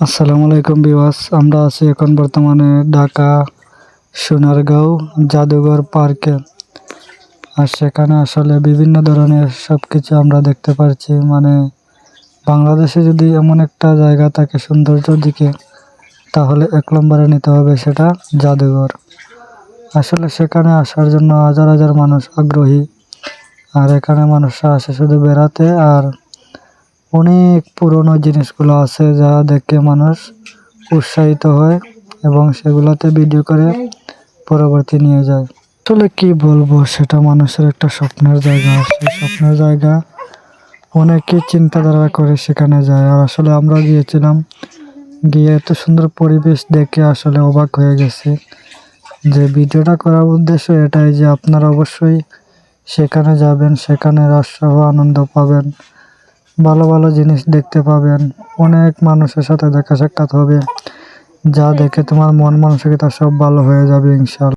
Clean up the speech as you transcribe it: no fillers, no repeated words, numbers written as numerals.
আসসালামু আলাইকুম ভিউয়ার্স, আমরা আছি এখন বর্তমানে ঢাকা সোনারগাঁও জাদুঘর পার্কে। আর সেখানে আসলে বিভিন্ন ধরনের সবকিছু আমরা দেখতে পাচ্ছি। বাংলাদেশে যদি এমন একটা জায়গা থাকে সৌন্দর্যের দিকে, তাহলে 1 নম্বরে নিতে হবে সেটা জাদুঘর। আসলে সেখানে আসার জন্য হাজার হাজার মানুষ আগ্রহী। আর এখানে মানুষরা আসে শুধু বেড়াতে, আর অনেক পুরনো জিনিসগুলো আছে যা দেখে মানুষ উৎসাহিত হয় এবং সেগুলোতে ভিডিও করে পরবর্তী নিয়ে যায়। আসলে কি বলবো, সেটা মানুষের একটা স্বপ্নের জায়গা। সেই স্বপ্নের জায়গা অনেকেই চিন্তাধারা করে সেখানে যায়। আর আসলে আমরা গিয়েছিলাম, গিয়ে এত সুন্দর পরিবেশ দেখে আসলে অবাক হয়ে গেছে। যে ভিডিওটা করার উদ্দেশ্য এটাই যে আপনারা অবশ্যই সেখানে যাবেন, সেখানে রসসহ আনন্দ পাবেন, ভালো ভালো জিনিস দেখতে পাবেন, অনেক মানুষের সাথে দেখা সাক্ষাৎ হবে, যা দেখে তোমার মন মানসিকতা সব ভালো হয়ে যাবে ইনশাআল্লাহ।